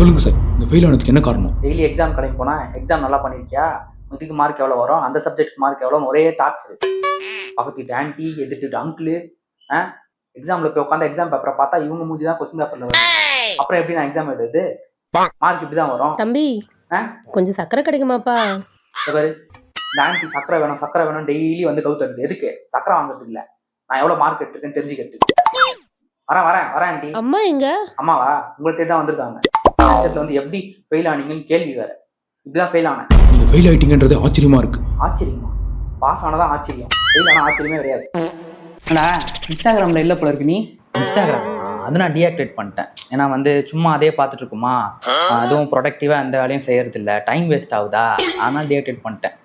சொல்லுங்க சார், இந்த ஃபெயில் ஆனதுக்கு என்ன காரணம்? டெய்லி எக்ஸாம் கடைக்கு போனா எக்ஸாம் நல்லா பண்ணிருக்கியா, இதுக்கு மார்க் எவ்வளோ வரும், அந்த சப்ஜெக்ட் மார்க் எவ்வளோ, ஒரே டார்ச்சர். பக்கத்து வீட்டு ஆன்டி, எதிர்த்து வீட்டு அங்கிள். எக்ஸாம்ல போய் உட்காந்து எக்ஸாம் பேப்பரை பார்த்தா இவங்க மூஞ்சி தான் கொஸ்டின் பேப்பர்ல வரும். அப்புறம் எப்படி நான் எக்ஸாம் எழுதுறது? மார்க் இப்படி தான் வரும். தம்பி கொஞ்சம் சக்கரை கிடைக்குமாப்பா? பாரு, இந்த ஆன்டி சக்கரை வேணும் டெய்லி வந்து கவுத்துறது. எதுக்கு? சக்கரை வாங்குறது இல்ல, நான் எவ்வளவு மார்க் எடுத்துருக்கேன்னு தெரிஞ்சுக்கிறதுக்கு. வரேன் ஆன்டி. அம்மா எங்க? அம்மாவா? உங்களுக்கு தான் வந்திருக்காங்க. வந்து எப்படி ஃபெயில் ஆனீங்கன்னு கேள்வி வேற. இப்படிதான் ஃபெயில் ஆனேன். நீங்க ஃபெயில் ஆயிட்டீங்கன்றது ஆச்சரியமா இருக்கு. ஆச்சரியமா? பாஸ் ஆனதான் ஆச்சரியம், ஃபெயில் ஆனா ஆச்சரியமே கிடையாது. இன்ஸ்டாகிராம்ல இல்ல போல இருக்கு. நீ இன்ஸ்டாகிராம் அது நான் டீஆக்டிவேட் பண்ணிட்டேன். ஏன்னா வந்து சும்மா அதே பார்த்துட்டு இருக்குமா, அதுவும் ப்ரொடக்டிவா எந்த வேலையும் செய்யறது இல்லை, டைம் வேஸ்ட் ஆகுதா, அதனால டீஆக்டிவேட் பண்ணிட்டேன்.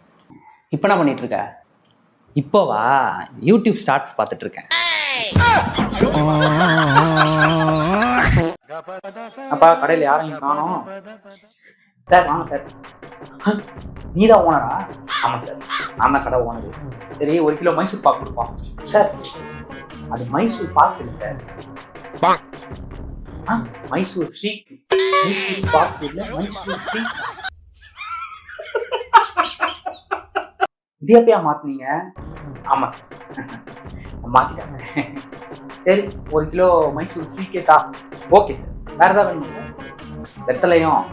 இப்போ என்ன பண்ணிட்டு இருக்க? இப்போவா? யூடியூப் ஷார்ட்ஸ் பார்த்துட்டு இருக்கேன். அப்பா கடையில் யாரையும் காணோம் சார். வாங்க சார். நீதான் ஓனரா? ஆமாம் சார், நான் தான் கடை ஓனரு. சரி, 1 கிலோ மைசூர் பாக்கு கொடுப்போம் சார். அது மைசூர் பாக்கு இல்லை சார், மைசூர் ஸ்ரீக். மைசூர் பாக்கு இல்லை, மைசூர் ஸ்ரீக். இது எப்பயா மாத்தினீங்க? ஆமா மாத்திட்டாங்க. சரி, 1 கிலோ மைசூர் ஸ்ரீக்கேட்டா? Okay sir. வேற ஏதாவது வேணுமா சார்? வெத்தலையும்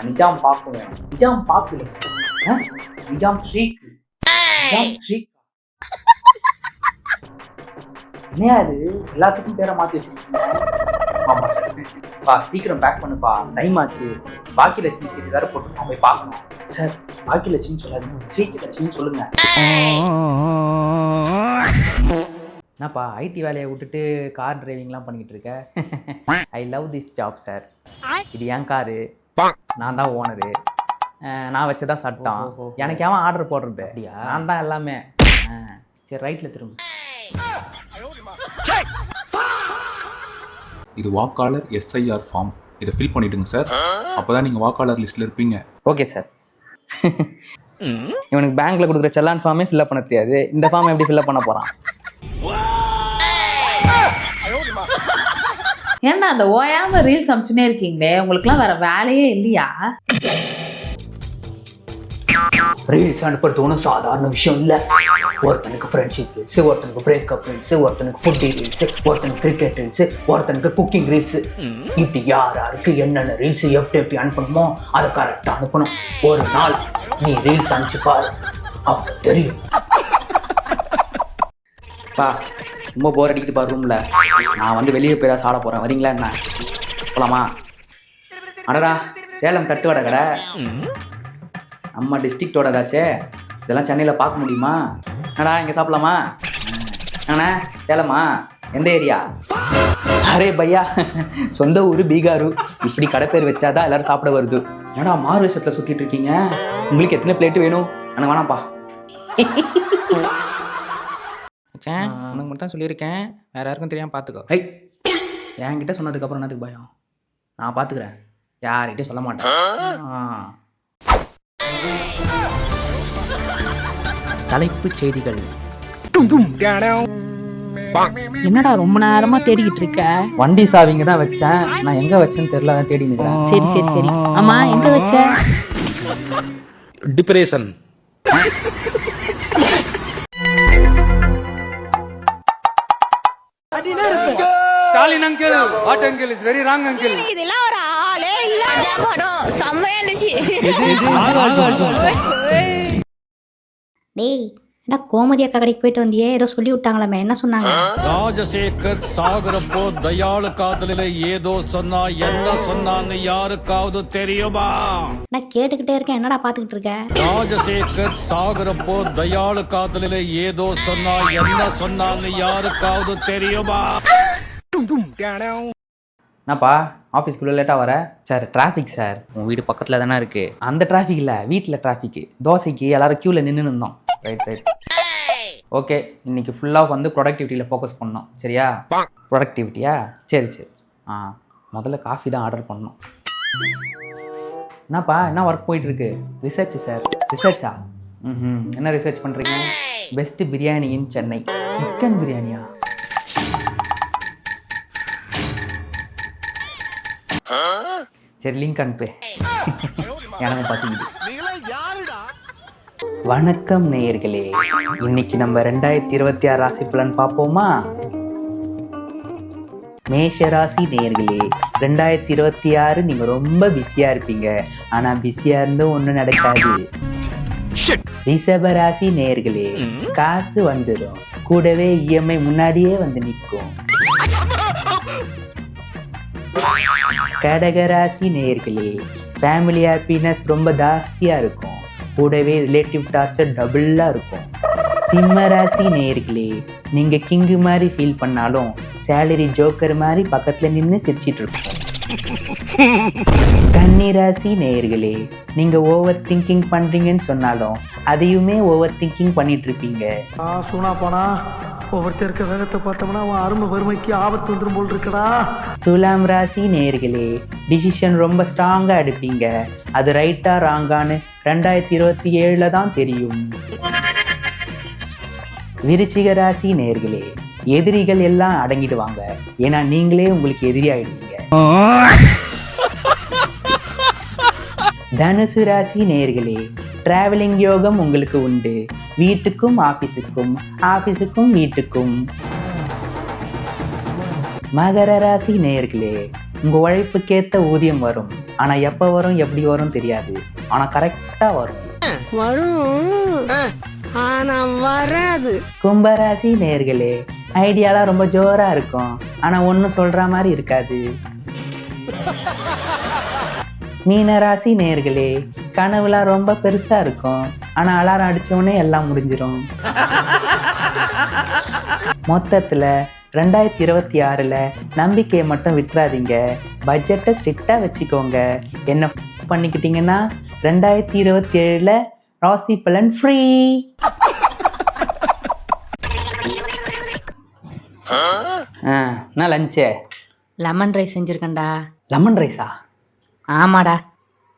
நிஜாம் பாக்கும் வேணும். நிஜாம் பாக்கு இல்லை சார், நிஜாம் ஸ்ரீக். நிஜாம் ஸ்ரீக் என்னையா இது? எல்லாத்துக்கும் பேரை மாத்தி வச்சிருக்கீங்க. ஆமா சார். பா சீக்கிரம் பேக் பண்ணுப்பா, டைம் ஆச்சு. பாக்கி லட்சுமி சீட்டு வேற போட்டுருக்கோம், போய் பார்க்கணும். சார் பாக்கி லட்சுமி சொல்லாதீங்க, ஸ்ரீக்கு லட்சுமி சொல்லுங்க. என்னப்பா ஐடி வேலையை விட்டுட்டு கார் டிரைவிங்லாம் பண்ணிக்கிட்டு இருக்க? I love this job sir. இது என் காரு, நான் தான் ஓனரு, நான் வச்சதான் சட்டம். எனக்கு ஏன் ஆர்டர் போடுறது? நான் தான் எல்லாமே. சரி, ரைட்ல திரும்ப. இது வாக்காளர் எஸ்ஐஆர் ஃபார்ம், இதை ஃபில் பண்ணிடுங்க சார். அப்போதான் நீங்கள் வாக்காளர் லிஸ்ட்டில் இருப்பீங்க. Okay sir. இவனுக்கு பேங்க்ல கொடுக்குற செல்லான் ஃபார்மே ஃபில்அப் பண்ண தெரியாது, இந்த ஃபார்ம் எப்படி ஃபில்அப் பண்ண போறான்? ஏன்னா அந்த ஓயாம ரீல்ஸ் அனுப்பிச்சுனே இருக்கீங்களே, உங்களுக்குலாம் வேற வேலையே இல்லையா? ரீல்ஸ் அனுப்புறது ஒன்றும் சாதாரண விஷயம் இல்லை. ஒருத்தனுக்கு ஃப்ரெண்ட்ஷிப் ரீல்ஸ், ஒருத்தனுக்கு பிரேக்கப் ரீல்ஸ், ஒருத்தனுக்கு ஃபுட் ரீல்ஸ், ஒருத்தனுக்கு கிரிக்கெட் ரீல்ஸ், ஒருத்தனுக்கு குக்கிங் ரீல்ஸ். இப்படி யாருக்கு என்னென்ன ரீல்ஸ் எப்படி அனுப்பணுமோ அதை கரெக்டாக அனுப்பணும். ஒரு நாள் நீ ரீல்ஸ் அனுப்பிச்சுப்பார், அப்போ தெரியும். பா ரொம்ப போர் அடிக்குது பா ரூம்ல. நான் வந்து வெளியே போய் தான் சாட போறேன், வரீங்களா என்ன? போலாமா? அடடா, சேலம் தட்டுவடை கடை, நம்ம டிஸ்ட்ரிக்டோட ஏதாச்சே. இதெல்லாம் சென்னையில் பார்க்க முடியுமா? என்னடா இங்கே சாப்பிடலாமா? அண்ணா சேலமா? எந்த ஏரியா? அரே பையா, சொந்த ஊர் பீகாரு. இப்படி கடை பேர் வச்சாதான் எல்லாரும் சாப்பிட வருது. என்னடா மாறு விஷயத்தில் சுற்றிட்டு இருக்கீங்க? உங்களுக்கு எத்தனை பிளேட்டு வேணும்? எனக்கு வேணாம்ப்பா. உனக்கு மட்டும் தான் சொல்லியிருக்கேன், வேற யாருக்கும் தெரியாமல் பார்த்துக்கோ. ஐ, என்கிட்ட சொன்னதுக்கப்புறம் என்னதுக்கு பயம்? நான் பார்த்துக்கிறேன், யார்கிட்டையும் சொல்ல மாட்டேன். தலைப்புச் செய்திகள். என்னடா ரொம்ப நேரமா தேடிக்கிட்டு இருக்க? வண்டி சாவிங்க தான் வச்சேன், நான் எங்க வச்சேன்னு தெரியல, அதான் தேடி நிக்கிறேன். சரி சரி சரி. ஆமா, எங்க வச்ச? Depression. Stalin uncle, what uncle is very wrong uncle. இதெல்லாம் ஒரு ஆளே இல்ல. படம் செம்மையா இருந்துச்சு. டேய், என்ன கோமதி அக்கா கடைக்கு போயிட்டு வந்தியே, ஏதோ சொல்லி விட்டாங்களாமே, என்ன சொன்னாங்க? ராஜசேகர் சாகுறப்போ தயாளு காதலில ஏதோ சொன்னா, என்ன சொன்னான்னு யாருக்காவது தெரியுமா? நான் கேட்டுக்கிட்டே இருக்கேன், என்னடா பாத்துக்கிட்டு இருக்க? ராஜசேகர் சாகுறப்போ தயாளு காதலில ஏதோ சொன்னா, என்ன சொன்னான்னு யாருக்காவது தெரியுமா? என்னப்பா ஆஃபீஸ்க்குள்ளே லேட்டாக வர? Sir traffic sir. உன் வீடு பக்கத்தில் தானே இருக்குது. அந்த டிராஃபிக் இல்லை, வீட்டில் டிராஃபிக்கு. தோசைக்கு எல்லாரும் க்யூவில் நின்று இருந்தோம். ரைட். ஓகே, இன்னைக்கு ஃபுல்லாக வந்து ப்ரொடக்டிவிட்டியில் ஃபோக்கஸ் பண்ணோம், சரியா? ப்ரொடக்டிவிட்டியா? சரி. முதல்ல காஃபி தான் ஆர்டர் பண்ணோம். என்னப்பா என்ன ஒர்க் போயிட்டுருக்கு? Research sir. ரிசர்ச்சா? என்ன ரிசர்ச் பண்ணுறீங்க? Best biryani in Chennai. Chicken பிரியாணியா? சரி லிங்க் அனுப்பு. எனக்கு பசிக்குது. வணக்கம் நேயர்களே, இன்னைக்கு நம்ம 2026 ராசி பலன் பார்ப்போமா? மேஷ ராசி நேயர்களே, 2026 நீங்க ரொம்ப பிஸியா இருப்பீங்க. ஆனா பிஸியா இருந்தும் ஒண்ணும் நடக்காது. ரிஷப ராசி நேயர்களே, காசு வந்துடும், கூடவே இஎம்ஐ முன்னாடியே வந்து நிற்கும். கடக ராசி நேயர்களே, ஃபேமிலி ஹாப்பினஸ் ரொம்ப ஜாஸ்தியா இருக்கும், கூடவே ரிலேட்டிவ் டார்ச்சர் டபுளா இருக்கும். சிம்ம ராசி நேயர்களே, நீங்க கிங்கு மாதிரி ஃபீல் பண்ணாலும் சேலரி ஜோக்கர் மாதிரி பக்கத்துல நின்று சிரிச்சிட்டு இருக்கும். கன்னி ராசி நேயர்களே, நீங்க ஓவர் திங்கிங் பண்றீங்கன்னு சொன்னாலும் அதையுமே ஓவர் திங்கிங் பண்ணிட்டு இருப்பீங்க. சூனா போனா ஒவ்வொருத்தர் இருக்க வேகத்தை பார்த்தோம்னா அவன் அருமை வறுமைக்கு ஆபத்து வந்துடும் போல் இருக்கடா. துலாம் ராசி நேயர்களே, டிசிஷன் ரொம்ப ஸ்ட்ராங்கா எடுப்பீங்க. அது ரைட்டா ராங்கான்னு 2027 தான் தெரியும். விருச்சிக ராசி நேயர்களே, எதிரிகள் எல்லாம் அடங்கிடுவாங்க. ஏன்னா நீங்களே உங்களுக்கு எதிரி ஆயிடுவீங்க. தனுசு ராசி நேயர்களே, டிராவலிங் யோகம் உங்களுக்கு உண்டு, வீட்டுக்கும் ஆபீஸுக்கும், ஆபீஸுக்கும் வீட்டுக்கும். மகர ராசி நேயர்களே, உங்க உழைப்புக்கேத்த ஊதியம் வரும். ஆனா எப்ப வரும் எப்படி வரும் தெரியாது, ஆனா கரெக்டா வரும். ஆனா வராது. கும்பராசி நேயர்களே, ஐடியாலாம் ரொம்ப ஜோரா இருக்கும், ஆனா ஒன்னும் சொல்ற மாதிரி இருக்காது. மீனராசி நேயர்களே, கனவுலாம் ரொம்ப பெருசா இருக்கும், ஆனா அலாரம் அடிச்சவொடனே எல்லாம் முடிஞ்சிடும். மொத்தத்துல 2026ல நம்பிக்கையை மட்டும் விட்டுறாதீங்க, பட்ஜெட்டை ஸ்ட்ரிக்டா வச்சுக்கோங்க. என்ன பண்ணிக்கிட்டீங்கன்னா 2027ல ராசி பலன் ஃப்ரீ. என்ன லஞ்சு? லெமன் ரைஸ் செஞ்சிருக்கேன்டா. லெமன் ரைஸா? ஆமாடா.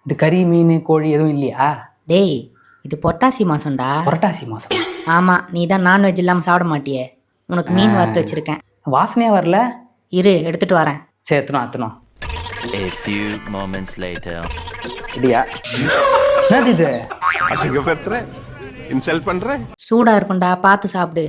இது கறி மீன் கோழி எதுவும் இல்லையா? டேய், இது புரட்டாசி மாசம்டா. புரட்டாசி மாசம்? ஆமா, நீ தான் நான்வெஜ் இல்லாம சாப்பிட மாட்டியே. உனக்கு மீன் வறுத்து வச்சிருக்கேன். வாசனையா வரல? இரு, எடுத்துட்டு வரேன். சரி, எத்தனும். A few moments later. இடியா என்னது இது? அசிங்கப்படுத்துற, இன்சல்ட் பண்ற. சூடா இருக்கும்டா, பார்த்து சாப்பிடு.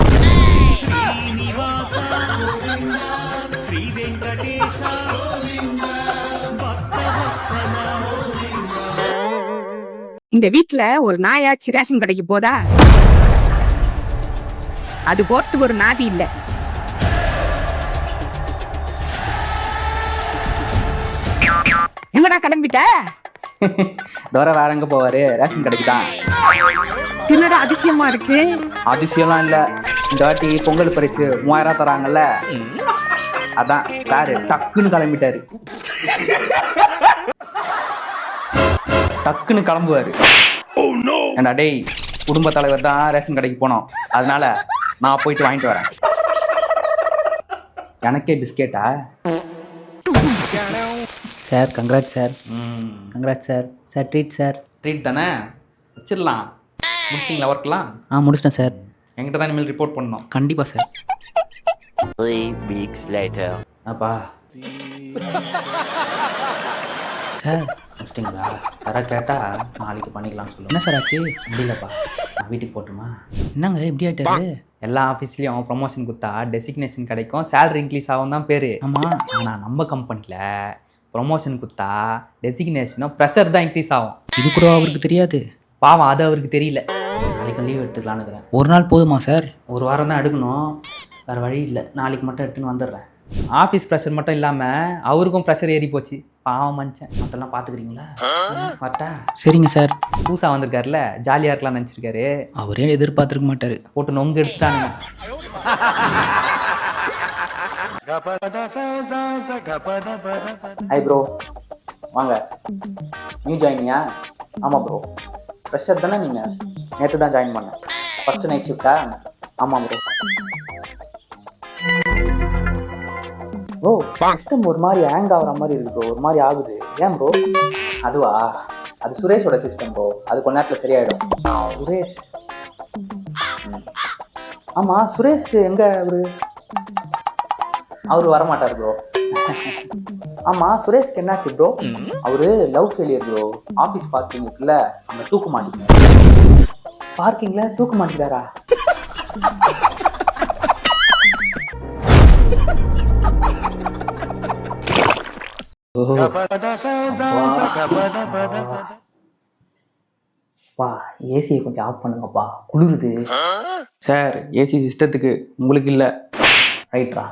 இந்த வீட்டுல ஒரு நாயாச்சு ரேஷன் கடைக்கு போதா? அது போறதுக்கு ஒரு நாதி இல்ல. எங்கடா கிளம்பிட்ட? தோர வேற எங்க போவாரு? ரேஷன் கடைக்கு தான். தின்னடா அதிசயமா இருக்கு. அதிசயம்லாம் இல்ல, இந்த வாட்டி பொங்கல் பரிசு 3000 தராங்கல்ல, அதான் சாரு டக்குன்னு கிளம்பிட்டாரு. டக்குன்னு கிளம்புவாரு. ஏண்டா டேய், குடும்ப தலைவர் தான் ரேஷன் கடைக்கு போனோம், அதனால நான் போயிட்டு வாங்கிட்டு வரேன். எனக்கே பிஸ்கெட்டா? Sir congrats sir. Congrats sir. Sir treat sir. Treat தானே, வச்சிடலாம். முடிச்சிட்டிங்களா ஒர்க்லாம்? முடிச்சிட்டேன் சார். என்கிட்ட தான் இனிமேல் ரிப்போர்ட் பண்ணணும். கண்டிப்பாக சார். 3 weeks later. அப்பா சார் முடிச்சிட்டிங்களா? யாராவது கேட்டால் நாளைக்கு பண்ணிக்கலாம்னு சொல்லுங்கள். என்ன சார் ஆச்சு? முடியலப்பா, நான் வீட்டுக்கு போட்டுமா? என்னங்க இப்படி ஆகிட்டாரு? எல்லா ஆஃபீஸ்லேயும் ப்ரொமோஷன் கொடுத்தா டெசிக்னேஷன் கிடைக்கும், சேலரி இன்க்ரீஸ் ஆகும் தான் பேர். ஆமாம், ஆனால் நம்ம கம்பெனியில் ப்ரொமோஷன் கொடுத்தா டெசிக்னேஷனும் ப்ரெஷர் தான் இன்க்ரீஸ் ஆகும். இது கூட அவருக்கு தெரியாது. பாவம், அது அவருக்கு தெரியல. நாளைக்கு லீவ் எடுத்துக்கலான்னு இருக்கிறேன். ஒரு நாள் போதுமா சார்? ஒரு வாரம் தான் எடுக்கணும், வேறு வழி இல்லை. நாளைக்கு மட்டும் எடுத்துன்னு வந்துடுறேன். ஆஃபீஸ் ப்ரெஷர் மட்டும் இல்லாமல் அவருக்கும் ப்ரெஷர் ஏறி போச்சு. பாவம் மனுஷன். மற்றெல்லாம் பார்த்துக்கிறீங்களா? வரட்டா? சரிங்க சார். பூசா வந்திருக்காருல, ஜாலியாக இருக்கலாம் நினச்சிருக்காரு. அவரே எதிர்பார்த்துருக்க மாட்டார். போட்டு நொங்கு எடுத்துட்டானுங்க. ஹாய் ப்ரோ, வாங்க. நியூ ஜாயினியா? ஆமாம் ப்ரோ. ஃப்ரெஷர் தானே நீங்கள்? நேற்று தான் ஜாயின் பண்ணேன். ஃபஸ்ட்டு நைட் ஷிஃப்ட்டா? ஆமாம் ப்ரோ. ப்ரோ, சிஸ்டம் ஒரு மாதிரி ஹேங் ஆகிற மாதிரி இருக்கு ப்ரோ, ஒரு மாதிரி ஆகுது. ஏன் ப்ரோ? அதுவா, அது சுரேஷோட சிஸ்டம் ப்ரோ, அது கொஞ்ச நேரத்தில் சரியாயிடும். சுரேஷ்? ஆமாம், சுரேஷ் எங்கே? அவரு வரமாட்டார் ப்ரோ. ஆமா சுரேஷ்க்கு என்னாச்சு ப்ரோ? அவரு love failure bro. Office parking இருக்குல்ல, அங்க தூக்க மாட்டேங்க. பார்க்கிங்ல தூக்க மாட்டேங்கிறாரா? பா ஏசியை கொஞ்சம் ஆஃப் பண்ணுங்கப்பா, குளிருது. சார் ஏசி சிஸ்டத்துக்கு, உங்களுக்கு இல்லை. ரைட்ரா,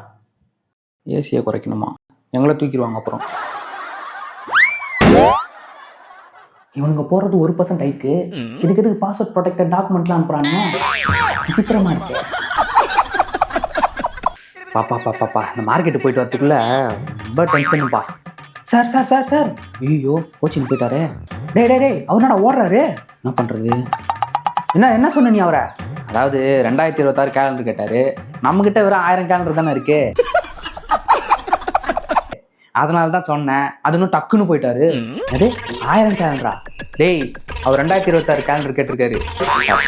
ஏசியை குறைக்கணுமா? எங்களை தூக்கிடுவாங்க அப்புறம். இவனுங்க போறது 1% ஹைக்கு, இதுக்கு எதுக்கு பாஸ்வேர்ட் ப்ரொடெக்டட் டாக்குமெண்ட்லாம் அனுப்புறாங்க? விசித்திரமா இருக்கு. பாப்பா இந்த மார்க்கெட்டு போயிட்டு வரதுக்குள்ள ரொம்ப டென்ஷனுப்பா. சார் சார் சார் சார் ஐயோ கோச்சிங் போயிட்டாரு. டேய் அவர்னா ஓடுறாரு, என்ன பண்றது? என்ன சொன்ன நீ அவரை? அதாவது 2026 கேலண்டர் கேட்டாரு. நம்ம கிட்ட வெறும் 1000 கேலண்டர் தானே இருக்கு. அதனால தான் சொன்னேன். அது இன்னும் டக்குன்னு போயிட்டாரு. அது 1000 கேலண்டரா? டேய் அவர் 2026 கேலண்டர் கேட்டிருக்காரு.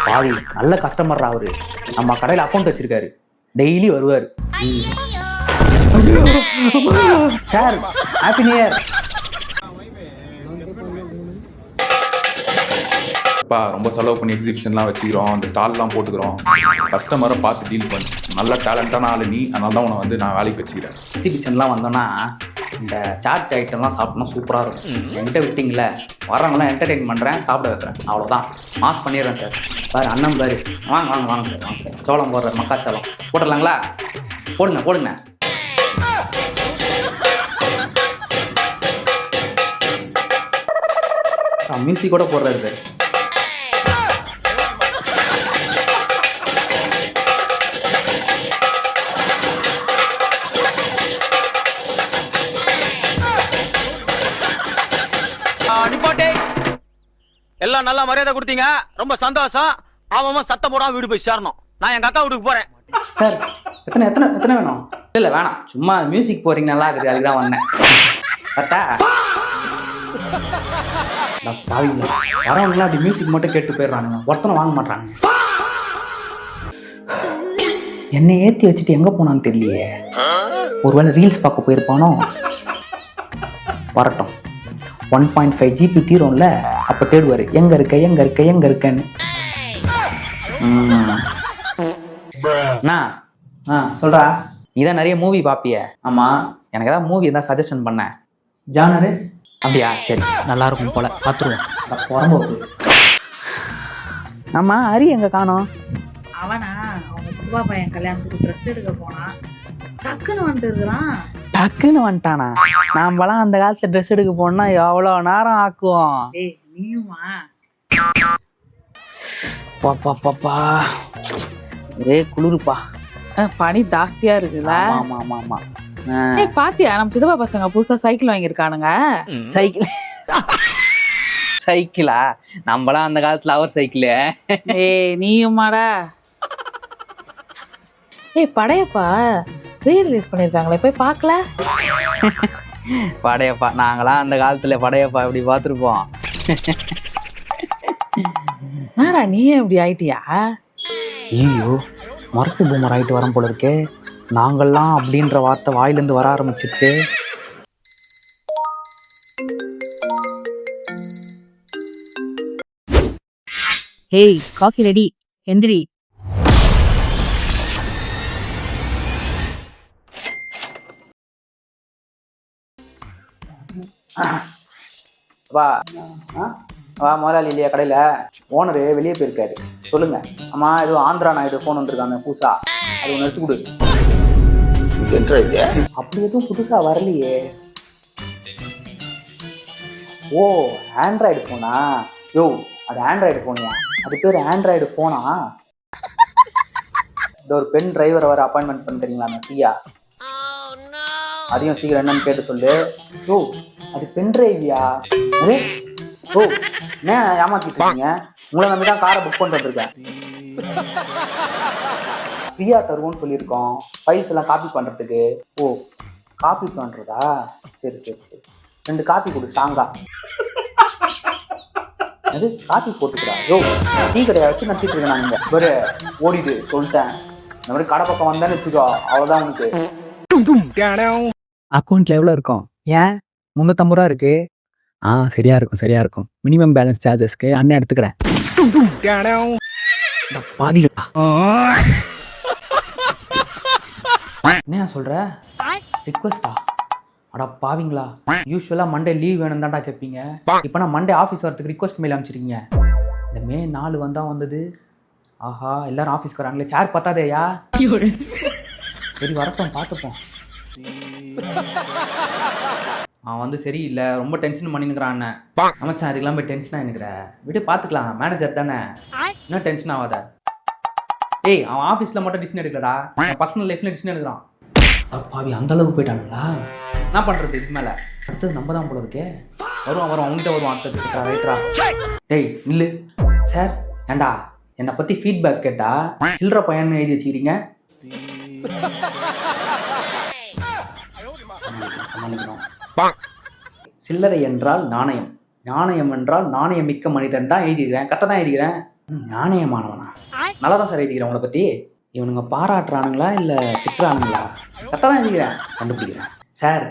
பாவி நல்ல கஸ்டமர்ரா அவரு. நம்ம கடையில் அக்கௌண்ட் வச்சிருக்காரு, டெய்லி வருவார். Sir happy new year. அப்பா ரொம்ப செலவு பண்ணி எக்ஸிபிஷன்லாம் வச்சுக்கிறோம், இந்த ஸ்டால்லாம் போட்டுக்கிறோம். கஸ்டமரை பார்த்து டீல் பண்ணு. நல்ல டேலண்டான ஆளு நீ, அதனால தான் உன்னை நான் வேலைக்கு வச்சுக்கிறேன். எக்ஸிபிஷன்லாம் வந்தோன்னா இந்த சாட் ஐட்டம்லாம் சாப்பிட்டோம்னா சூப்பராக இருக்கும். என்கிட்ட விட்டிங்களே, வரவங்களாம் என்டர்டெயின் பண்ணுறேன், சாப்பிட வைக்கிறேன், அவ்வளோதான். மாஸ் பண்ணிடுறேன் சார். பாரு அண்ணன் பாரு, வாங்க சார், வாங்க சார். சோளம் போடுற மக்காச்சோளம் போட்டுடலாங்களா? போடுங்க. மியூசிக் கூட போடுறாரு சார். நிப்பாட்டே, எல்லாம் நல்லா மரியாதை கொடுத்தீங்க, ரொம்ப சந்தோஷம். அவன் சத்தம் போடாம வீடு போய் சேரணும். நான் எங்க அக்கா வீட்டுக்கு போறேன். சார் எத்தனை வேணும்? இல்லை வேணாம், சும்மா மியூசிக் போறீங்க, நல்லா இருக்குது, அதுக்கு தான் வந்தேன். கரெக்டா? பாவீங்களா, வரவங்களாம் அப்படி மியூசிக் மட்டும் கேட்டு போயிடுறானுங்க, ஒருத்தனை வாங்க மாட்டாங்க. என்னை ஏற்றி வச்சுட்டு எங்கே போனான்னு தெரியலையே. ஒருவேளை ரீல்ஸ் பார்க்க போயிருப்பானோ? வரட்டும், 1.5 GB தீரும்ல, அப்போ தேடுவார் எங்கே இருக்கேன்னு. சொல்றா, நீதான் நிறைய மூவி பாப்பிய. ஆமா, எனக்கு ஏதாவது மூவி தான் சஜஷன் பண்ண. ஜானரு அப்படியா? சரி, நல்லா இருக்கும் போல, பார்த்துருவோம். ஆமா, ஹரி எங்க காணோம்? அவனா அவங்க சித்தப்பா பையன் கல்யாணத்துக்கு ட்ரெஸ் எடுக்க போனா, டக்குன்னு வந்துட்டானா? நாமெல்லாம் அந்த காலத்துல ட்ரெஸ் எடுக்க போனா எவ்வளவு நேரம் ஆக்குவோம். நீயுமா? பாப்பா ஒரே குளிருப்பா, பனி ஜாஸ்தியா இருக்குல்ல? ஆமா. பாத்தியா, நம்ம சித்தப்பா பசங்க புதுசா சைக்கிள் வாங்கியிருக்கானுங்க. சைக்கிளா? நம்மளாம் அந்த காலத்துல அவர் சைக்கிள். நீயுமாடா? படையப்பா ரீரிலீஸ் பண்ணிருக்காங்களே, போய் பார்க்கல? படையப்பா, நாங்களாம் அந்த காலத்துல படையப்பா எப்படி பார்த்துருப்போம். நாடா நீ எப்படி ஆயிட்டியா? ஐயோ, மரத்து பூமர் ஆயிட்டு வரும் போல இருக்கே. நாங்கள்லாம் அப்படின்ற வார்த்தை வாயிலிருந்து வர ஆரம்பிச்சிருச்சு. ஹேய், காஃபி ரெடி, எந்திரி. வா முதலாளி இல்லையா கடையில்? ஓனரு வெளியே போயிருக்காரு. சொல்லுங்க. ஆமா, ஏதோ ஆந்திரா நாயுடு ஃபோன் வந்துருக்காங்க புதுசா, அது ஒன்று எடுத்து கொடு. அப்படி எதுவும் புதுசா வரலையே. ஓ, ஆண்ட்ராய்டு ஃபோனா? யோ, அது ஆண்ட்ராய்டு ஃபோனியா? அது பேர் ஆண்ட்ராய்டு ஃபோனா? இந்த ஒரு பெண் டிரைவரை வர அப்பாயின்மெண்ட் பண்ணுறீங்களா ஃப்ரீயா? அதையும் சீக்கிரம் என்னன்னு கேட்டு சொல்லு. ஓ, அது பென் டிரைவியா? அது ஓ, என்ன ஏமாத்திட்டு இருக்கீங்க? உங்களை நம்பி தான் காரை புக் பண்ணிட்டு வந்திருக்கேன். ஃப்ரீயா தருவோம்னு சொல்லியிருக்கோம், ஃபைல்ஸ் எல்லாம் காப்பி பண்ணுறதுக்கு. ஓ, காப்பி பண்ணுறதா? சரி 2 காப்பி கொடு ஸ்ட்ராங்கா. அது காப்பி போட்டுக்கிறா? யோ, டீ கடையை வச்சு நடத்திட்டு இருக்கேன் நான். இங்கே ஒரு ஓடிடு சொல்லிட்டேன். இந்த மாதிரி கடை பக்கம் வந்தான்னு வச்சுக்கோ, அவ்வளோதான் உனக்கு. அக்கௌண்ட்டில் எவ்வளோ இருக்கும்? ஏன் 350 ரூபா இருக்கு? சரியா இருக்கும். மினிமம் பேலன்ஸ் சார்ஜஸ்க்கு அண்ணன் எடுத்துக்கிறேன். பாதிகளா என்ன சொல்ற? ரிக்வஸ்டா? அடா பாவிங்களா, யூஸ்வலாக மண்டே லீவ் வேணும் தான்டா கேட்பீங்க. இப்போ நான் மண்டே ஆஃபீஸ் வரதுக்கு ரிக்வஸ்ட் மெயில் அனுப்பிச்சிருக்கீங்க. இந்த மே 4 வந்தது. ஆஹா, எல்லாரும் ஆஃபீஸ்க்கு வராங்களே, சேர் பத்தாதேயா. சரி வரட்டும், பார்த்துப்போம். அவன் சரியில்லை, ரொம்ப டென்ஷன் பண்ணினுக்கிறான் அண்ணன். அமைச்சான், அதுக்கெல்லாம் போய் டென்ஷன் ஆகினுக்கிற. விட்டு பார்த்துக்கலாம், மேனேஜர் தானே, இன்னும் டென்ஷன் ஆகாத. ஏய், அவன் ஆஃபீஸில் மட்டும் டிசிஷன் எடுக்கலடா, பர்சனல் லைஃப்ல டிசிஷன் எடுக்கிறான். பாவி, அந்த அளவுக்கு போயிட்டானுங்களா? என்ன பண்ணுறது இதுக்கு மேலே? அடுத்தது நம்ம தான் போல இருக்கே. வருவான் அவங்ககிட்ட வருவான் அடுத்தது. ரைட்ரா. டேய் நில்லு. சார் ஏண்டா என்னை பற்றி ஃபீட்பேக் கேட்டா சில்லற பையன் எழுதி வச்சுக்கிறீங்க. சில்லறை என்றால் நாணயம், நாணயம் என்றால் நாணயம் மிக்க மனிதன் தான் எழுதிக்கிறேன். கரெக்டாக தான் எழுதிக்கிறேன். நாணயமானவனா? நல்லா தான் சார் எழுதிக்கிறேன். உங்களை பற்றி இவனுங்க பாராட்டுறானுங்களா இல்லை திட்டுறானுங்களா? கரெக்டாக தான் எழுதிக்கிறேன், கண்டுபிடிக்கிறேன். சார்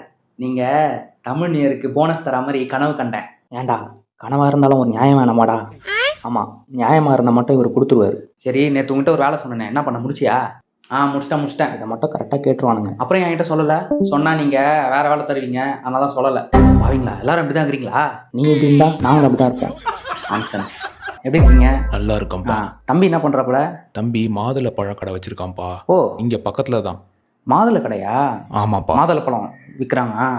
நீங்கள் தமிழ் நியருக்கு போனஸ் தர மாதிரி கனவு கண்டேன். ஏண்டா கனவாக இருந்தாலும் ஒரு நியாயம் வேணாமாடா? ஆமாம், நியாயமாக இருந்தால் மட்டும் இவர் கொடுத்துருவார். சரி, நேற்று உங்கள்கிட்ட ஒரு வேலை சொன்னேன், என்ன பண்ண முடிச்சியா? முடிச்சிட்டேன். இதை மட்டும் கரெக்டாக கேட்டுருவானுங்க. அப்புறம் என்கிட்ட சொல்லலை, சொன்னால் நீங்கள் வேறு வேலை தருவீங்க, அதனால தான் சொல்லலை. பாவீங்களா, எல்லாரும் அப்படி தான் இருக்கிறீங்களா? நீங்கள் எப்படி இருந்தால் நாங்களும் அப்படி தான் இருப்போம். ஆன்சன்ஸ். எப்படி இருக்கீங்க? நல்லா இருக்கம்பா. தம்பி என்ன பண்ணுறாப்புல? தம்பி மாதுளை பழக்கடை வச்சிருக்கான்ப்பா. ஓ, இங்கே பக்கத்தில் தான். மாதுளை கடையா? ஆமாப்பா. மாதுளை பழம் விற்கிறாங்க.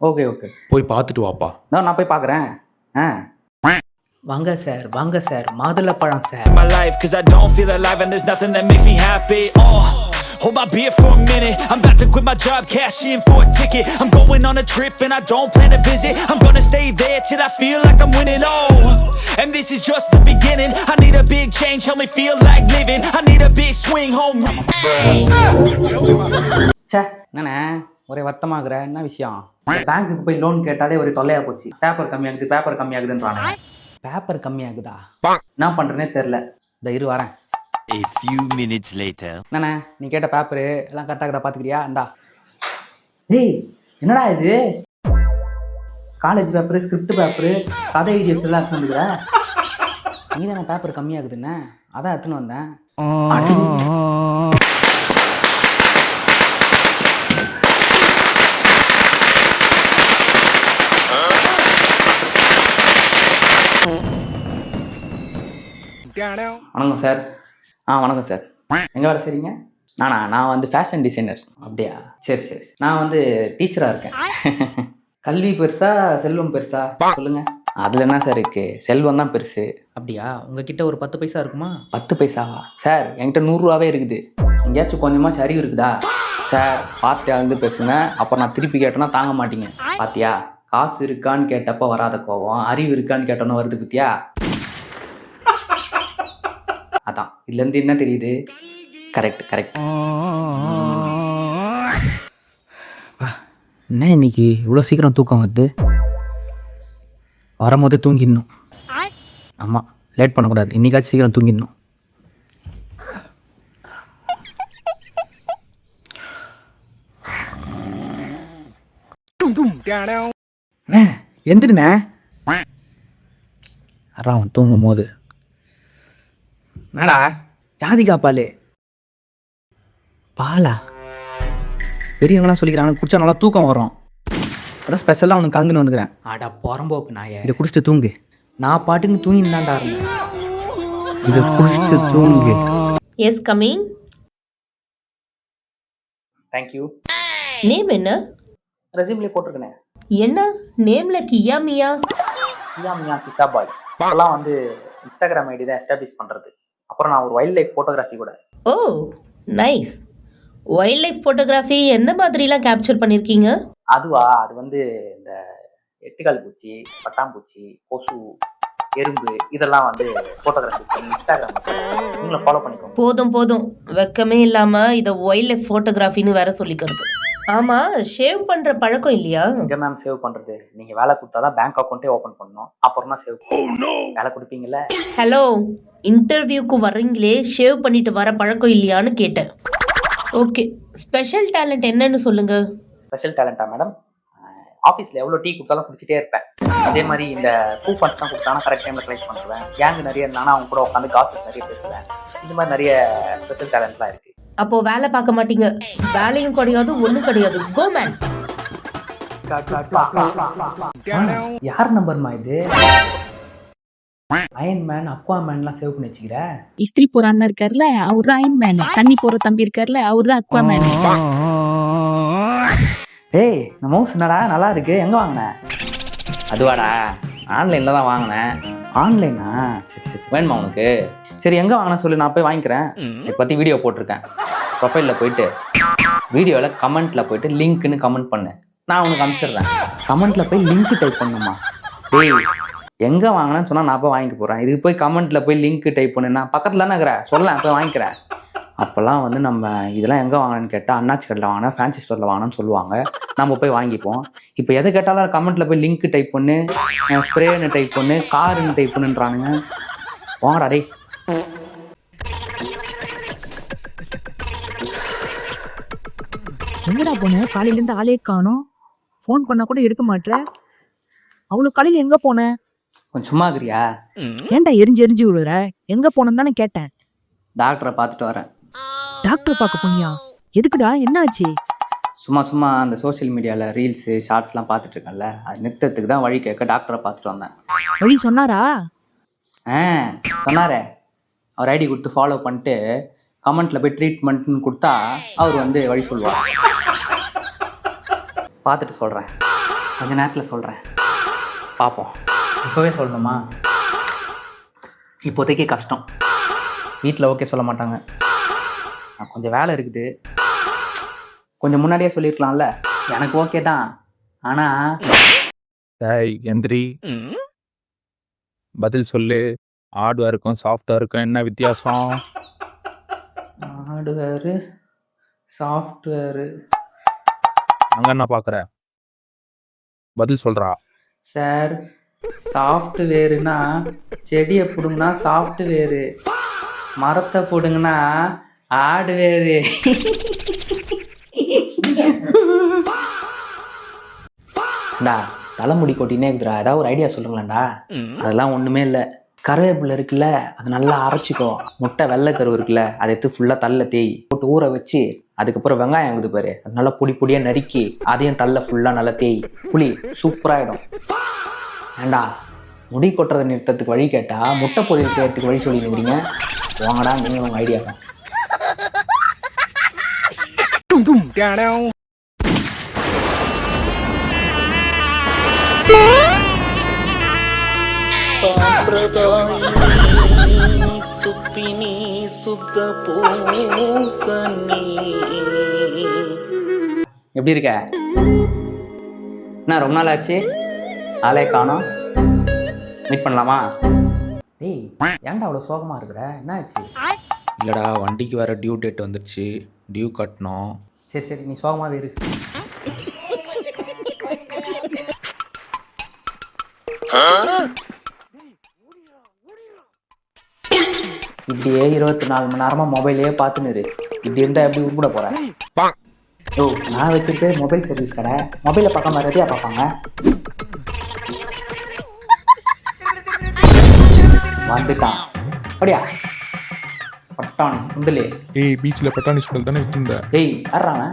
ஓகே, போய் பார்த்துட்டு வாப்பா. நான் போய் பார்க்குறேன். வாங்க சார், மாதுளை பழம் sir. My life cause I don't feel alive and there's nothing that makes me happy. Hold my beer for a minute. I'm about to quit my job, cash in for a ticket. I'm going on a trip and I don't plan to visit. I'm gonna stay there till I feel like I'm winning. And this is just the beginning. I need a big change, help me feel like living. I need a big swing home. சே, என்னண்ணே ஒரே வருத்தமாகற? என்ன விஷயம்? பேங்க்குக்கு போய் loan கேட்டாலே ஒரு தொல்லையா போச்சு. பேப்பர் கம்மியாகுதுன்றானே. பேப்பர் கம்மியாகுதா? என்ன பண்றேனே தெரியல. இந்த இரு வரேன். A few minutes later. என்னண்ணே நீ கேட்ட பேப்பரு எல்லாம் கரெக்டாக பார்த்துக்கிறியா? இந்தா. டேய் என்னடா இது? காலேஜ் பேப்பரு, ஸ்கிரிப்ட் பேப்பரு, கதை எழுதி வச்செல்லாம் எடுத்துன்னு வந்துக்கிற. நீ தானே பேப்பர் கம்மியாகுதுண்ணே, அதான் எடுத்துன்னு வந்தேன். வணக்கம் சார். வணக்கம் சார். எங்கே வேலை செய்றீங்க? நான் ஃபேஷன் டிசைனர். அப்படியா? சரி. நான் டீச்சராக இருக்கேன். கல்வி பெருசா செல்வம் பெருசா சொல்லுங்க. அதில் என்ன சார் இருக்கு? செல்வம் தான் பெருசு. அப்படியா? உங்ககிட்ட ஒரு 10 பைசா இருக்குமா? 10 பைசாவா? சார் என்கிட்ட 100 ரூபாவே இருக்குது. எங்கேயாச்சும் கொஞ்சமாச்சும் அறிவு இருக்குதா? சார் பார்த்து பேசுங்க, அப்புறம் நான் திருப்பி கேட்டேன்னா தாங்க மாட்டீங்க. பாத்தியா, காசு இருக்கான்னு கேட்டப்ப வராத கோவம் அறிவு இருக்கான்னு கேட்டோன்னு வருது. பத்தியா? அதான் இதுலேருந்து என்ன தெரியுது? கரெக்ட். என்ன இன்னைக்கு இவ்வளோ சீக்கிரம் தூக்கம் வருது? வரும்போதே தூங்கிடணும். ஆமாம், லேட் பண்ணக்கூடாது. இன்னைக்காச்சும் சீக்கிரம் தூங்கிடணும். எந்திரிண்ணே. அவன் தூங்கும் போது என்னடா ஜாதிகா பாலா பெரியவங்களாம் சொல்லிக்கிறாங்க, குடிச்சா நல்லா தூக்கம் வரும். அதான் ஸ்பெஷலாக அவனுக்கு கலந்துன்னு வந்துக்கிறேன். அடா புறம்போக்கு நாய, இதை குடிச்சிட்டு தூங்கு. நான் பாட்டுன்னு தூங்கினான்டா இருந்தேன். இதை குடிச்சிட்டு தூங்கு. Yes coming. தேங்க்யூ. நேம் என்ன? ரெஸ்யூம்ல போட்டிருக்கேன். என்ன நேம்ல கியா மியா கிசா பாய். அதெல்லாம் இன்ஸ்டாகிராம் ஐடி தான் எஸ்டாப்ளிஷ் பண்ணுறது. அப்புறம் நான் ஒரு வைல்ட் லைஃப் ஃபோட்டோகிராஃபி கூட. ஓ நைஸ். வைல்ட் லைஃப் ஃபோட்டோகிராஃபி எந்த மாதிரிலாம் கேப்சர் பண்ணியிருக்கீங்க? அதுவா, அது இந்த எட்டுக்கால் பூச்சி, பட்டாம்பூச்சி, கொசு, எறும்பு இதெல்லாம் ஃபோட்டோகிராஃபி பண்ணி இன்ஸ்டாகிராம் நீங்களும் ஃபாலோ பண்ணிக்கோங்க. போதும் வெக்கமே இல்லாம இதை வைல்ட் லைஃப் ஃபோட்டோகிராஃபின்னு வேற சொல்லிக்கிறது. ஆமா, ஷேவ் பண்ற பழக்கம் இல்லையா? எங்க மேம் சேவ் பண்றது? நீங்க வேலை கொடுத்தாதான் பேங்க் அக்கௌண்ட்டே ஓபன் பண்ணணும், அப்புறம் தான் சேவ் பண்ணுவோம். வேலை கொடுப்பீங்கல்ல? ஹலோ, இன்டர்வியூக்கு வர்றீங்களே, ஷேவ் பண்ணிட்டு வர பழக்கம் இல்லையான்னு கேட்டேன். ஓகே, ஸ்பெஷல் டேலண்ட் என்னன்னு சொல்லுங்க. ஸ்பெஷல் டேலண்டா மேடம்? ஆஃபீஸில் எவ்வளோ டீ கொடுத்தாலும் குடிச்சிட்டே இருப்பேன். அதே மாதிரி இந்த கூப்பன்ஸ் தான் கொடுத்தாலும் கரெக்ட் டைமில் கலெக்ட் பண்ணுவேன். கேங்கு நிறைய இருந்தாலும் அவங்க கூட உட்காந்து காசு நிறைய பேசுவேன். இந்த மாதிரி நிறைய ஸ்பெஷல் டேலண்ட்லாம் இருக்குது. அப்போ வேலை பார்க்க மாட்டீங்க, வேலையும் கிடையாது ஒண்ணும் கிடையாது. Go man. யார் நம்பர்மா இது? அயன் மேன், அக்வா மேன்லாம் சேவ் பண்ணி வச்சுக்கிற. இஸ்திரி போற அண்ணன் இருக்காருல்ல, அவர் தான் அயன் மேன். தண்ணி போற தம்பி இருக்காருல்ல, அவர் தான் அக்வா மேன். ஏய், இந்த மவுஸ் என்னடா நல்லா இருக்கு, எங்க வாங்கின? அதுவாடா, ஆன்லைன்ல தான் வாங்கினேன். ஆன்லைனா? சரி சரி, வேணுமா உனக்கு? சரி, எங்க வாங்கின சொல்லு, நான் போய் வாங்கிக்கிறேன். இதை பத்தி வீடியோ போட்டிருக்கேன். ப்ரொஃபைலில் போயிட்டு வீடியோவில் கமெண்ட்டில் போயிட்டு லிங்க்னு கமெண்ட் பண்ணு, நான் உனக்கு அனுப்பிச்சிடுறேன். கமெண்ட்டில் போய் லிங்க் டைப் பண்ணுமா? டேய், எங்கே வாங்கினேன்னு சொன்னால் நான் போய் வாங்கிக்க போகிறேன். இதுக்கு போய் கமெண்ட்டில் போய் லிங்க் டைப் பண்ணு, நான் பக்கத்தில் தானே இருக்கிறேன், சொல்லலாம் போய் வாங்கிக்கிறேன். அப்போல்லாம் வந்து நம்ம இதெல்லாம் எங்கே வாங்கினேன்னு கேட்டால் அண்ணாச்சி கடையில் வாங்கினேன், ஃபேன்சி ஸ்டோரில் வாங்கினேன்னு சொல்லுவாங்க. நம்ம போய் வாங்கிப்போம். இப்போ எதை கேட்டாலும் கமெண்ட்டில் போய் லிங்க் டைப் பண்ணு, ஸ்ப்ரேன்னு டைப் பண்ணு, காருன்னு டைப் பண்ணுன்றானுங்க. வாங்கடா டேய். எங்கடா போன? காலையில இருந்து ஆளே காணோம். ஃபோன் பண்ணா கூட எடுக்க மாட்டேற. அவ்வளவு காலையில எங்க போன? கொஞ்சம் சும்மா இருக்கிறியா? ஏன்டா எரிஞ்சு எரிஞ்சு விழுற? எங்க போனன்னு தானே கேட்டேன். டாக்டரை பார்த்துட்டு வரேன். டாக்டர் பார்க்க போனியா? எதுக்குடா, என்ன ஆச்சு? சும்மா அந்த சோஷியல் மீடியாவில் ரீல்ஸு ஷார்ட்ஸ்லாம் பார்த்துட்டு இருக்கேன்ல, அது நிறுத்தத்துக்கு தான் வழி கேட்க டாக்டரை பார்த்துட்டு வந்தேன். வழி சொன்னாரா? சொன்னாரே. அவர் ஐடி கொடுத்து ஃபாலோ பண்ணிட்டு கமெண்ட்டில் போய் ட்ரீட்மெண்ட்னு கொடுத்தா அவர் வந்து வழி சொல்லுவார். பார்த்துட்டு சொல்கிறேன், கொஞ்ச நேரத்தில் சொல்கிறேன், பார்ப்போம். இப்போவே சொல்லணுமா? இப்போதைக்கு கஷ்டம், வீட்டில் ஓகே சொல்ல மாட்டாங்க. கொஞ்சம் வேலை இருக்குது, கொஞ்சம் முன்னாடியே சொல்லியிருக்கலாம்ல. எனக்கு ஓகே தான், ஆனால் எந்திரி, பதில் சொல்லு. ஹார்ட்வேருக்கும் சாஃப்ட்வேருக்கும் என்ன வித்தியாசம்? ஹார்ட்வேரு சாஃப்ட்வேரு அங்கே என்ன பார்க்குற? பதில் சொல்கிறா. சார், சாஃப்ட்வேருனா செடியை பிடுங்கினா சாஃப்ட்வேரு, மரத்தை பிடுங்கினா ஹார்ட்வேரு. டா, தலைமுடி கொட்டினே இருக்குதுடா, ஏதாவது ஒரு ஐடியா சொல்லுங்களேன்டா. அதெல்லாம் ஒன்றுமே இல்லை. கருவேப்பிலை இருக்குல்ல, அது நல்லா அரைச்சிக்கோ. முட்டை வெள்ளைக்கருவு இருக்குல்ல, அதை எடுத்து ஃபுல்லாக தள்ள தேய் போட்டு ஊற வச்சு, அதுக்கப்புறம் வெங்காயம் இருக்குது பாரு, அது நல்லா பொடி பொடியாக நறுக்கி அதையும் தள்ள ஃபுல்லாக நல்லா தேய், புளி, சூப்பராகிடும். ஏண்டா, முடி கொட்டுறதை நிறுத்தத்துக்கு வழி கேட்டால் முட்டை பொரியல் செய்யறதுக்கு வழி சொல்லி நிற்கிறீங்க. வாங்கடா, நீங்கள் உங்கள் ஐடியா தான். எப்படி இருக்க? என்ன ரொம்ப நாள் ஆச்சு, ஆளே காணோம். மீட் பண்ணலாமா? டேய், ஏன்டா அவ்வளோ சோகமாக இருக்கிற, என்ன ஆச்சு? இல்லைடா, வண்டிக்கு வேறு டியூ டேட் வந்துடுச்சு, டியூ கட்டணும். சரி சரி, நீ சோகமாகவே இரு. இப்படியே 24 மணி நேரமாக மொபைலே பார்த்துன்னு இரு. இப்படி இருந்தால் எப்படி உருப்பிட போகிறேன்? ஓ, நான் வச்சுருக்க மொபைல் சர்வீஸ் கடை, மொபைலை பார்க்காம ரெடியாக பார்ப்பாங்க. வந்துட்டான் அப்படியா? பட்டாணி சுண்டலே. ஏய், பீச்சில் பட்டாணி சுண்டல் தானே விற்றுந்த. ஏய், யாரான்?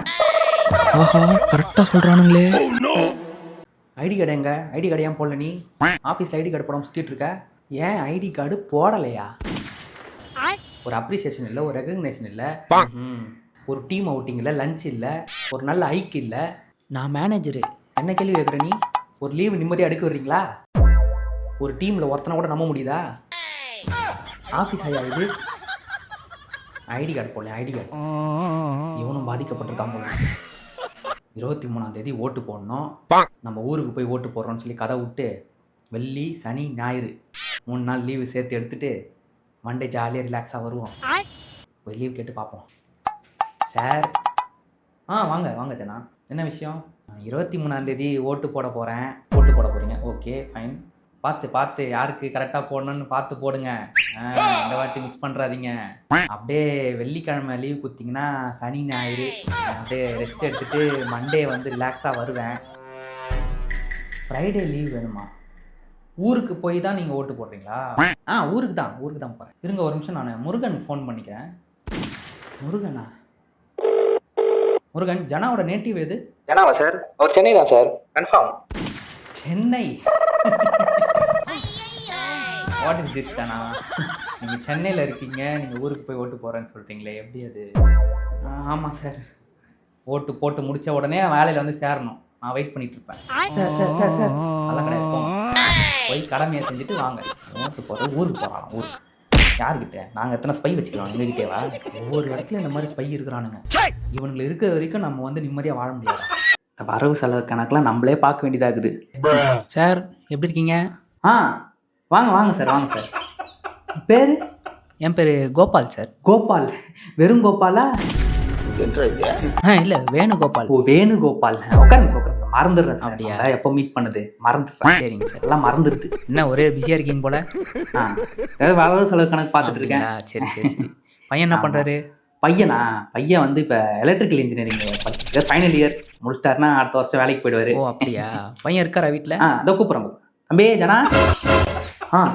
ஆஹா, கரெக்டாக சொல்கிறானுங்களே. ஐடி கார்டு எங்க? ஐடி கார்டு ஏன் போடல நீ? ஆஃபீஸில் ஐடி கார்டு போடாமல் சுற்றிட்டு இருக்க. ஏன் ஐடி கார்டு போடலையா? ஒரு அப்ரிசியேஷன் இல்லை, ஒரு ரெகக்னேஷன் இல்லை, ஒரு டீம் அவுட்டிங் இல்லை, லஞ்ச் இல்லை, ஒரு நல்ல ஐக்கு இல்லை. நான் மேனேஜரு, என்ன கேள்வி கேட்குற நீ? ஒரு லீவு நிம்மதியாக எடுக்க வர்றீங்களா? ஒரு டீமில் ஒருத்தனை கூட நம்ப முடியுதா? ஆஃபீஸ் ஐயா இது. ஐடி கார்டு போடல, ஐடி கார்டு. இவனும் பாதிக்கப்பட்டிருக்கான் போல. 23ஆம் தேதி ஓட்டு போடணும், நம்ம ஊருக்கு போய் ஓட்டு போடுறோம்னு சொல்லி கதை விட்டு வெள்ளி சனி ஞாயிறு 3 நாள் லீவு சேர்த்து எடுத்துகிட்டு மண்டே ஜாலியாக ரிலாக்ஸாக வருவோம். ஒரு லீவ் கேட்டு பார்ப்போம். சார், வாங்க வாங்க ஜனா, என்ன விஷயம்? 23ஆம் தேதி ஓட்டு போட போகிறேன். ஓட்டு போட போகிறீங்க, ஓகே ஃபைன். பார்த்து பார்த்து யாருக்கு கரெக்டாக போடணும்னு பார்த்து போடுங்க. இந்த வாட்டி மிஸ் பண்ணுறாதீங்க. அப்படியே வெள்ளிக்கிழமை லீவ் கொடுத்தீங்கன்னா சனி ஞாயிறு அப்படியே ரெஸ்ட் எடுத்துகிட்டு மண்டே வந்து ரிலாக்ஸாக வருவேன். ஃப்ரைடே லீவ் வேணுமா? ஊருக்கு போய் தான் நீங்கள் ஓட்டு போடுறீங்களா? ஊருக்கு தான் போகிறேன். இருங்க ஒரு நிமிஷம், நான் முருகனுக்கு ஃபோன் பண்ணிக்கிறேன். முருகனா? முருகன் ஜனாவோட நேட்டிவ் எது? ஜனாவா சார்? அவர் சென்னை தான் sir, confirm. Chennai? What is this Jana? நீங்கள் சென்னையில் இருக்கீங்க, நீங்கள் ஊருக்கு போய் ஓட்டு போகிறேன்னு சொல்கிறீங்களே, எப்படி அது? ஆமாம் சார், ஓட்டு போட்டு முடித்த உடனே வேலையில் வந்து சேரணும். நான் வெயிட் பண்ணிட்டு இருப்பேன். சார் அதெல்லாம் கிடையாது, போய் கடமையை செஞ்சுட்டு வாங்க. ஓட்டு போகிறது ஊருக்கு போகிறான். ஊருக்கு யாருக்கிட்ட? நாங்கள் எத்தனை ஸ்பை வச்சுக்கலாம் எங்ககிட்டேவா? ஒவ்வொரு இடத்துல இந்த மாதிரி ஸ்பை இருக்கிறானுங்க. இவனுங்களை இருக்கிற வரைக்கும் நம்ம வந்து நிம்மதியாக வாழ முடியாது. இந்த வரவு செலவு கணக்கெலாம் நம்மளே பார்க்க வேண்டியதாக இருக்குது. சார் எப்படி இருக்கீங்க? வாங்க சார். பேர்? என் பேர் கோபால் சார். கோபால்? வெறும் கோபாலா? இல்லை வேணுகோபால். ஓ வேணுகோபால். உட்காருங்க. மறந்துடுறேன் சார். அப்படியா? எப்போ மீட் பண்ணது மறந்துடுறேன். சரிங்க சார். எல்லாம் மறந்துடுது. என்ன ஒரே பிஸியாக இருக்கீங்க போல? ஏதாவது வரவு செலவு கணக்கு பார்த்துட்டு இருக்கேன். சரி. பையன் என்ன பண்ணுறாரு? பையன் வந்து இப்போ எலக்ட்ரிக்கல் இன்ஜினியரிங் படிச்சுட்டு ஃபைனல் இயர் முடிச்சிட்டாருன்னா அடுத்த வருஷம் வேலைக்கு போயிடுவார். ஓ அப்படியா? பையன் இருக்காரா வீட்டில்? அதோ கூப்பிட்றேன். தம்பி ஜனா.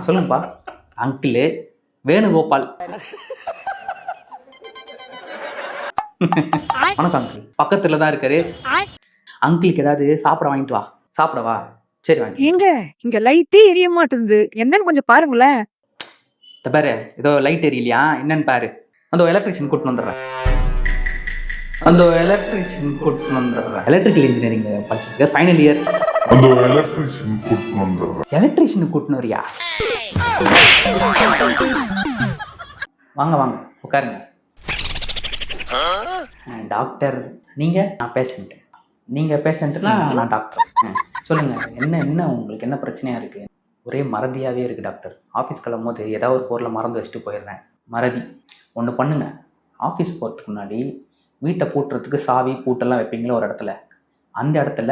சொல்லுங்கப்பா. அங்கிள் வேணுகோபால். வணக்கம் அங்கிள். பக்கத்தில் தான் இருக்காரு. அங்கிளுக்கு ஏதாவது சாப்பிட வாங்கிட்டு வா. சாப்பிடவா? சரி வாங்க. எங்க இங்க லைட்டே எரிய மாட்டேங்குது, என்னன்னு கொஞ்சம் பாருங்களேன். பாரு, ஏதோ லைட் எரியலையா என்னன்னு பாரு. அந்த எலக்ட்ரிஷியன் கூட்டின்னு வந்துடுறேன். எலக்ட்ரிக்கல் இன்ஜினியரிங் படிச்சிருக்க ஃபைனல் இயர். எலக்ட்ரிஷியன் கூட்டின்னு வரியா? வாங்க உட்காருங்க. டாக்டர் நீங்க? நான் பேஷண்ட். நீங்க பேஷண்ட்னா நான் டாக்டர். சொல்லுங்க, என்ன உங்களுக்கு என்ன பிரச்சனையா இருக்கு? ஒரே மறதியாவே இருக்கு டாக்டர். ஆஃபீஸ் கிளம்பும் போது ஏதாவது ஒரு பொருளை மறந்து வச்சுட்டு போயிடுறேன். மறதி. ஒன்று பண்ணுங்க, ஆஃபீஸ் போகிறதுக்கு முன்னாடி வீட்டை பூட்டுறதுக்கு சாவி பூட்டெல்லாம் வைப்பீங்களா ஒரு இடத்துல, அந்த இடத்துல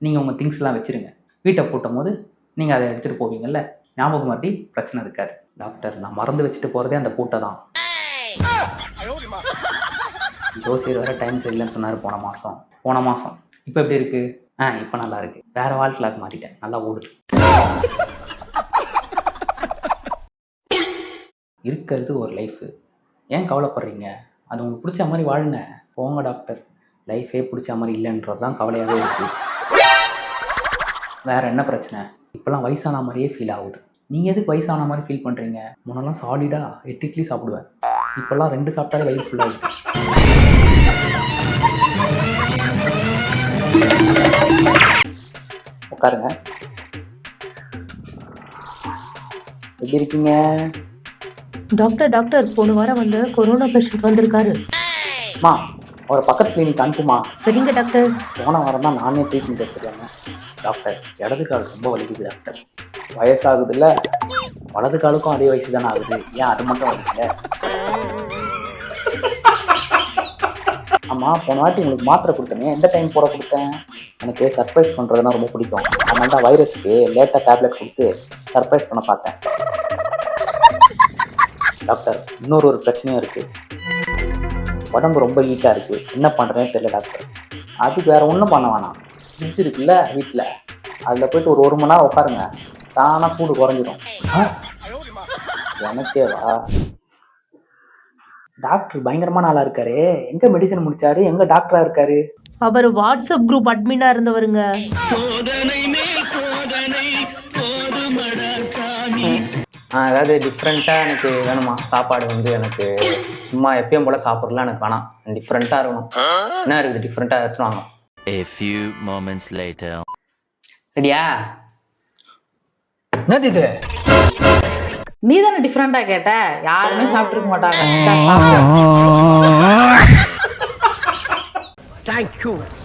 நீங்கள் உங்கள் திங்ஸ்லாம் வச்சுருங்க. வீட்டை பூட்டும் போது நீங்கள் அதை எடுத்துகிட்டு போவீங்கள்ல, ஞாபகம் மாதிரி பிரச்சனை இருக்காது. டாக்டர் நான் மறந்து வச்சுட்டு போகிறதே அந்த பூட்டை தான். ஜோசியர் வேறு டைம் சரியில்லைன்னு சொன்னார் போன மாதம். இப்போ எப்படி இருக்குது? இப்போ நல்லா இருக்குது. வேறு வாழ்க்கையாக மாற்றிட்டேன், நல்லா ஓடுது. இருக்கிறது ஒரு லைஃபு, ஏன் கவலைப்படுறீங்க? அது உங்களுக்கு பிடிச்ச மாதிரி வாழுங்க. போங்க டாக்டர், லைஃபே பிடிச்ச மாதிரி இல்லைன்றது தான் கவலையாகவே இருக்குது. வேறு என்ன பிரச்சனை? இப்போல்லாம் வயசான மாதிரியே ஃபீல் ஆகுது. நீங்கள் எதுக்கு வயசான மாதிரி ஃபீல் பண்ணுறீங்க? முன்னெல்லாம் சாலிடாக 8 இட்லி சாப்பிடுவேன், இப்போல்லாம் 2 சாப்பிட்டாலே வயிறு ஃபுல்லாகிடுது. உட்காருங்க. எப்படி இருக்கீங்க? டாக்டர் போன வாரம் வந்து கொரோனா பேஷண்ட் வந்திருக்காரு. ஒரு பக்கத்து கிளினிக் அனுப்புமா? சரிங்க டாக்டர். போன வாரம் தான் நானே ட்ரீட்மெண்ட் எடுத்துருக்காங்க. டாக்டர் இடது கால் ரொம்ப வலிக்குது டாக்டர். வயசாகுது இல்லை, வலது காலுக்கும் அதே வயசு தானே ஆகுது, ஏன் அது மட்டும் வலிக்கல? ஆமாம், போன வாட்டி உங்களுக்கு மாத்திரை கொடுத்தேனே, எந்த டைம் போட கொடுத்தேன்? எனக்கு சர்ப்ரைஸ் பண்ணுறதுனா ரொம்ப பிடிக்கும். அதனால தான் வைரஸுக்கு லேட்டாக டேப்லெட் கொடுத்து சர்ப்ரைஸ் பண்ண பார்த்தேன். டாக்டர் இன்னொரு பிரச்சனையும் இருக்குது. உடம்பு ரொம்ப ஹீட்டாக இருக்குது, என்ன பண்ணுறேன்னு தெரியல டாக்டர். அதுக்கு வேறு ஒன்றும் பண்ண வேணாம். ஃப்ரிட்ஜ் இருக்குல்ல வீட்டில், அதில் போய்ட்டு ஒரு 1 மணி நேரம் உட்காருங்க, தானாக சூடு குறைஞ்சிடும். எனக்கேவா? டாக்டர் பயங்கரமான ஆளாக இருக்காரு. எங்கே மெடிசன் முடிச்சாரு, எங்கே டாக்டராக இருக்காரு? அவர் வாட்ஸ்அப் குரூப் அட்மினா இருந்தவருங்க. அதாவது டிஃப்ரெண்ட்டாக எனக்கு வேணுமா சாப்பாடு? வந்து எனக்கு சும்மா எப்பயும் போல் சாப்பிட்றலாம் எனக்கு வேணாம், டிஃப்ரெண்ட்டாக இருக்கணும். என்ன இருக்குது டிஃப்ரெண்ட்டாக எடுத்துருவாங்க. A few moments later. சரியா? என்னது இது? நீ தானே டிஃப்ரெண்டா கேட்ட, யாருமே சாப்பிட்டுருக்க மாட்டாங்க. தேங்க்யூ.